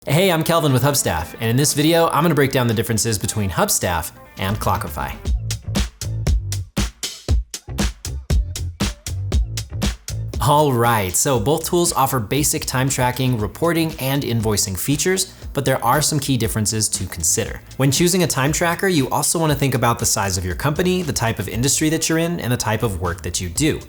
Hey, I'm Kelvin with Hubstaff, and in this video, I'm gonna break down the differences between Hubstaff and Clockify. All right, so both tools offer basic time tracking, reporting, and invoicing features, but there are some key differences to consider. When choosing a time tracker, you also wanna think about the size of your company, the type of industry that you're in, and the type of work that you do.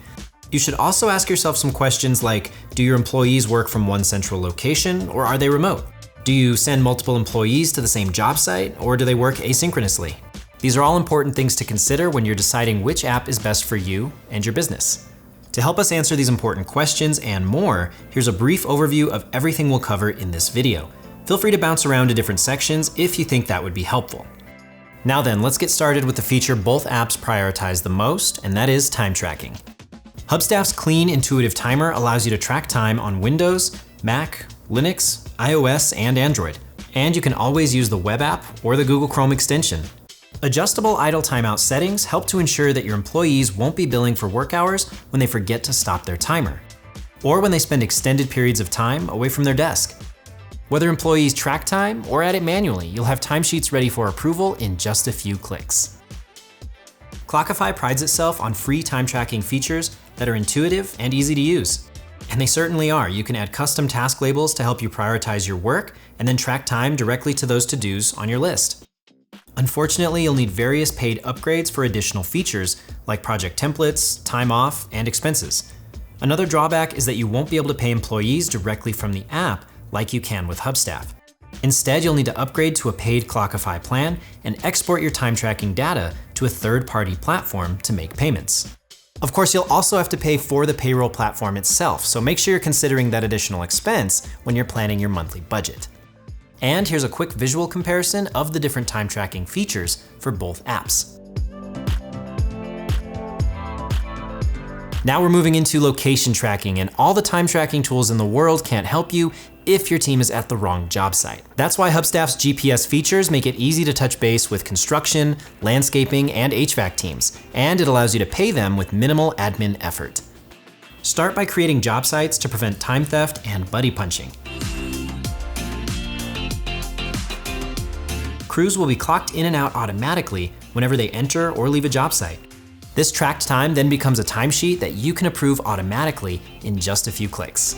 You should also ask yourself some questions like, do your employees work from one central location, or are they remote? Do you send multiple employees to the same job site, or do they work asynchronously? These are all important things to consider when you're deciding which app is best for you and your business. To help us answer these important questions and more, here's a brief overview of everything we'll cover in this video. Feel free to bounce around to different sections if you think that would be helpful. Now then, let's get started with the feature both apps prioritize the most, and that is time tracking. Hubstaff's clean, intuitive timer allows you to track time on Windows, Mac, Linux, iOS, and Android. And you can always use the web app or the Google Chrome extension. Adjustable idle timeout settings help to ensure that your employees won't be billing for work hours when they forget to stop their timer, or when they spend extended periods of time away from their desk. Whether employees track time or add it manually, you'll have timesheets ready for approval in just a few clicks. Clockify prides itself on free time tracking features that are intuitive and easy to use. And they certainly are. You can add custom task labels to help you prioritize your work and then track time directly to those to-dos on your list. Unfortunately, you'll need various paid upgrades for additional features like project templates, time off, and expenses. Another drawback is that you won't be able to pay employees directly from the app like you can with Hubstaff. Instead, you'll need to upgrade to a paid Clockify plan and export your time tracking data to a third-party platform to make payments. Of course, you'll also have to pay for the payroll platform itself, so make sure you're considering that additional expense when you're planning your monthly budget. And here's a quick visual comparison of the different time tracking features for both apps. Now we're moving into location tracking, and all the time tracking tools in the world can't help you if your team is at the wrong job site. That's why Hubstaff's GPS features make it easy to touch base with construction, landscaping, and HVAC teams, and it allows you to pay them with minimal admin effort. Start by creating job sites to prevent time theft and buddy punching. Crews will be clocked in and out automatically whenever they enter or leave a job site. This tracked time then becomes a timesheet that you can approve automatically in just a few clicks.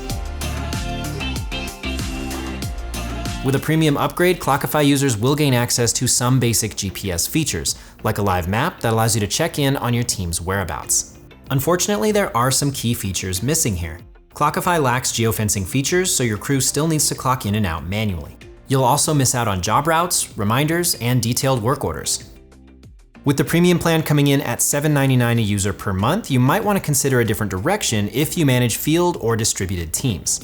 With a premium upgrade, Clockify users will gain access to some basic GPS features, like a live map that allows you to check in on your team's whereabouts. Unfortunately, there are some key features missing here. Clockify lacks geofencing features, so your crew still needs to clock in and out manually. You'll also miss out on job routes, reminders, and detailed work orders. With the premium plan coming in at $7.99 a user per month, you might want to consider a different direction if you manage field or distributed teams.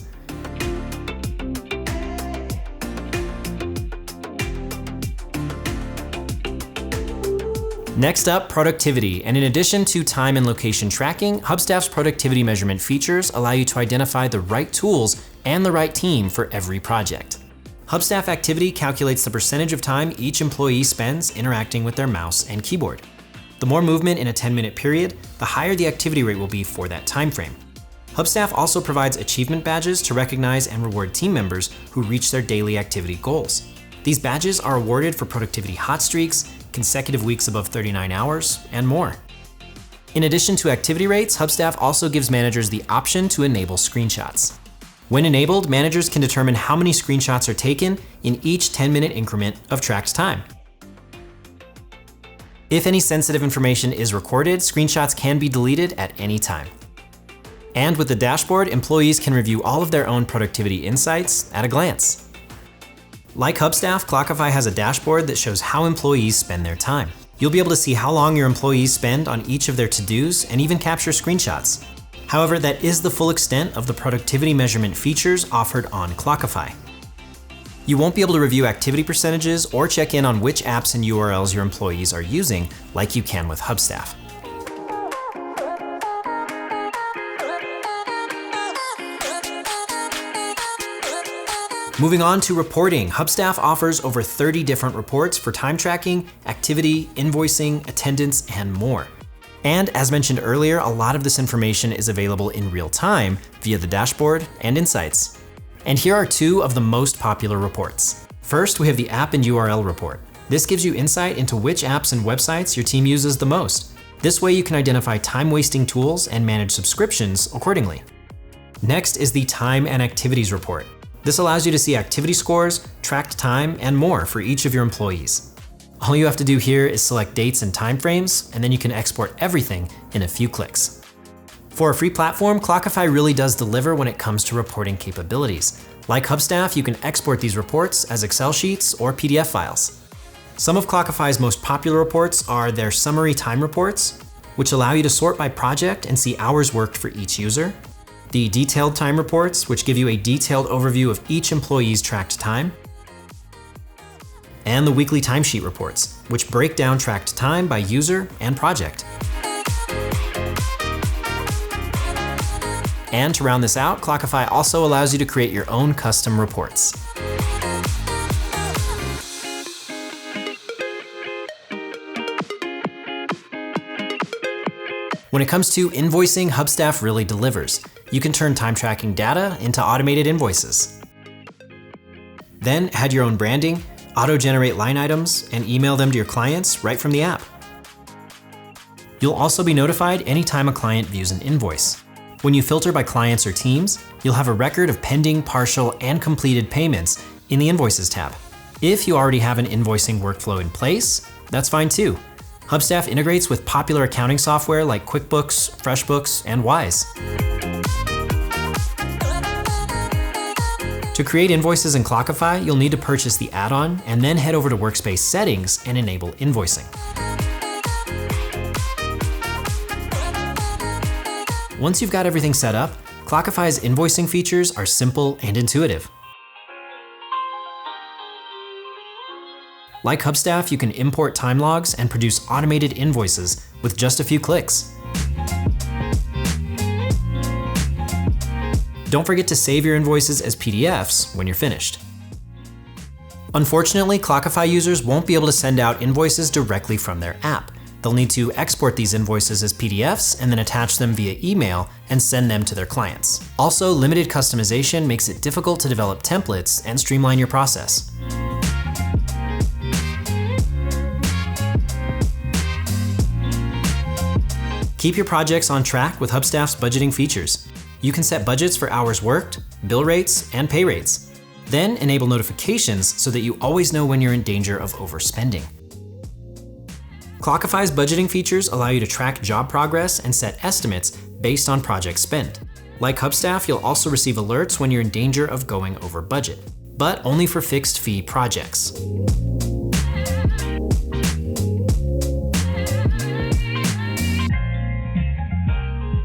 Next up, productivity. And in addition to time and location tracking, Hubstaff's productivity measurement features allow you to identify the right tools and the right team for every project. Hubstaff Activity calculates the percentage of time each employee spends interacting with their mouse and keyboard. The more movement in a 10-minute period, the higher the activity rate will be for that time frame. Hubstaff also provides achievement badges to recognize and reward team members who reach their daily activity goals. These badges are awarded for productivity hot streaks, consecutive weeks above 39 hours, and more. In addition to activity rates, Hubstaff also gives managers the option to enable screenshots. When enabled, managers can determine how many screenshots are taken in each 10-minute increment of tracked time. If any sensitive information is recorded, screenshots can be deleted at any time. And with the dashboard, employees can review all of their own productivity insights at a glance. Like Hubstaff, Clockify has a dashboard that shows how employees spend their time. You'll be able to see how long your employees spend on each of their to-dos and even capture screenshots. However, that is the full extent of the productivity measurement features offered on Clockify. You won't be able to review activity percentages or check in on which apps and URLs your employees are using like you can with Hubstaff. Moving on to reporting, Hubstaff offers over 30 different reports for time tracking, activity, invoicing, attendance, and more. And as mentioned earlier, a lot of this information is available in real time via the dashboard and insights. And here are two of the most popular reports. First, we have the App and URL report. This gives you insight into which apps and websites your team uses the most. This way you can identify time-wasting tools and manage subscriptions accordingly. Next is the Time and Activities report. This allows you to see activity scores, tracked time, and more for each of your employees. All you have to do here is select dates and timeframes, and then you can export everything in a few clicks. For a free platform, Clockify really does deliver when it comes to reporting capabilities. Like Hubstaff, you can export these reports as Excel sheets or PDF files. Some of Clockify's most popular reports are their summary time reports, which allow you to sort by project and see hours worked for each user. The detailed time reports, which give you a detailed overview of each employee's tracked time. And the weekly timesheet reports, which break down tracked time by user and project. And to round this out, Clockify also allows you to create your own custom reports. When it comes to invoicing, Hubstaff really delivers. You can turn time tracking data into automated invoices. Then add your own branding, auto-generate line items, and email them to your clients right from the app. You'll also be notified anytime a client views an invoice. When you filter by clients or teams, you'll have a record of pending, partial, and completed payments in the Invoices tab. If you already have an invoicing workflow in place, that's fine too. Hubstaff integrates with popular accounting software like QuickBooks, FreshBooks, and Wise. To create invoices in Clockify, you'll need to purchase the add-on and then head over to Workspace Settings and enable invoicing. Once you've got everything set up, Clockify's invoicing features are simple and intuitive. Like Hubstaff, you can import time logs and produce automated invoices with just a few clicks. Don't forget to save your invoices as PDFs when you're finished. Unfortunately, Clockify users won't be able to send out invoices directly from their app. They'll need to export these invoices as PDFs and then attach them via email and send them to their clients. Also, limited customization makes it difficult to develop templates and streamline your process. Keep your projects on track with Hubstaff's budgeting features. You can set budgets for hours worked, bill rates, and pay rates. Then enable notifications so that you always know when you're in danger of overspending. Clockify's budgeting features allow you to track job progress and set estimates based on project spend. Like Hubstaff, you'll also receive alerts when you're in danger of going over budget, but only for fixed fee projects.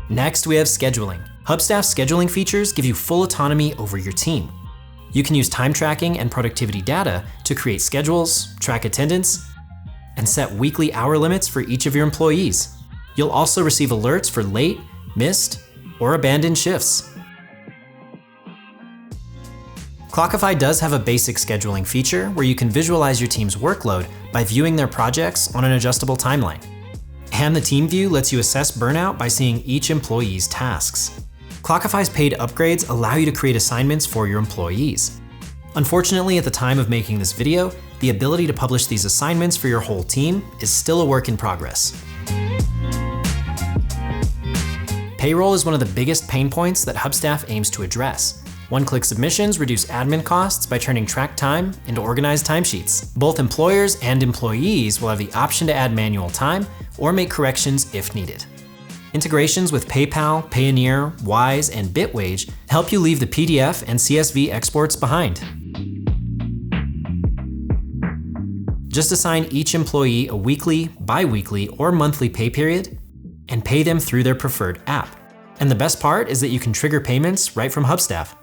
Next, we have scheduling. Hubstaff's scheduling features give you full autonomy over your team. You can use time tracking and productivity data to create schedules, track attendance, and set weekly hour limits for each of your employees. You'll also receive alerts for late, missed, or abandoned shifts. Clockify does have a basic scheduling feature where you can visualize your team's workload by viewing their projects on an adjustable timeline. And the team view lets you assess burnout by seeing each employee's tasks. Clockify's paid upgrades allow you to create assignments for your employees. Unfortunately, at the time of making this video, the ability to publish these assignments for your whole team is still a work in progress. Payroll is one of the biggest pain points that Hubstaff aims to address. One-click submissions reduce admin costs by turning track time into organized timesheets. Both employers and employees will have the option to add manual time or make corrections if needed. Integrations with PayPal, Payoneer, Wise, and Bitwage help you leave the PDF and CSV exports behind. Just assign each employee a weekly, bi-weekly, or monthly pay period and pay them through their preferred app. And the best part is that you can trigger payments right from Hubstaff.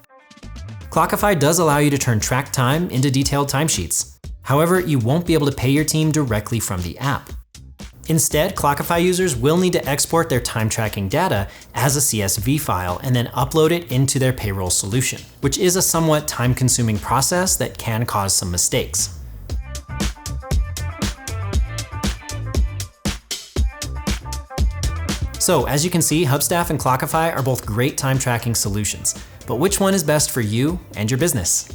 Clockify does allow you to turn track time into detailed timesheets. However, you won't be able to pay your team directly from the app. Instead, Clockify users will need to export their time tracking data as a CSV file and then upload it into their payroll solution, which is a somewhat time-consuming process that can cause some mistakes. So as you can see, Hubstaff and Clockify are both great time tracking solutions, but which one is best for you and your business?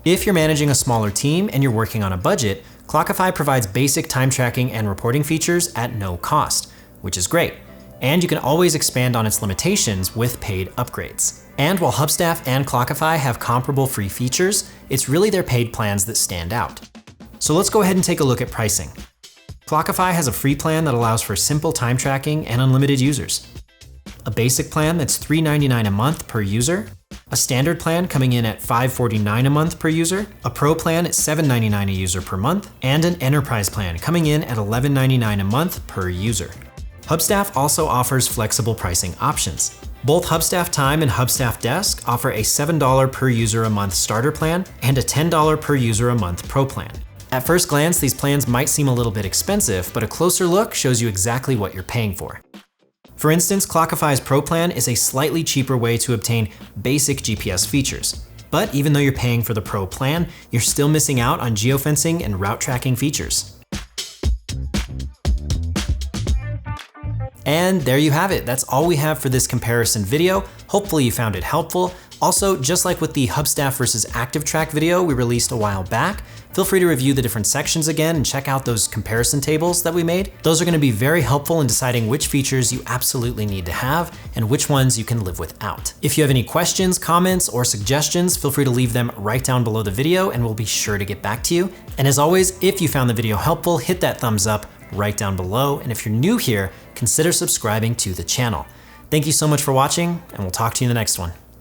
If you're managing a smaller team and you're working on a budget, Clockify provides basic time tracking and reporting features at no cost, which is great. And you can always expand on its limitations with paid upgrades. And while Hubstaff and Clockify have comparable free features, it's really their paid plans that stand out. So let's go ahead and take a look at pricing. Clockify has a free plan that allows for simple time tracking and unlimited users. A basic plan that's $3.99 a month per user, a standard plan coming in at $5.49 a month per user, a pro plan at $7.99 a user per month, and an enterprise plan coming in at $11.99 a month per user. Hubstaff also offers flexible pricing options. Both Hubstaff Time and Hubstaff Desk offer a $7 per user a month starter plan and a $10 per user a month pro plan. At first glance, these plans might seem a little bit expensive, but a closer look shows you exactly what you're paying for. For instance, Clockify's Pro plan is a slightly cheaper way to obtain basic GPS features. But even though you're paying for the Pro plan, you're still missing out on geofencing and route tracking features. And there you have it. That's all we have for this comparison video. Hopefully you found it helpful. Also, just like with the Hubstaff versus ActiveTrack video we released a while back, feel free to review the different sections again and check out those comparison tables that we made. Those are going to be very helpful in deciding which features you absolutely need to have and which ones you can live without. If you have any questions, comments, or suggestions, feel free to leave them right down below the video and we'll be sure to get back to you. And as always, if you found the video helpful, hit that thumbs up right down below. And if you're new here, consider subscribing to the channel. Thank you so much for watching, and we'll talk to you in the next one.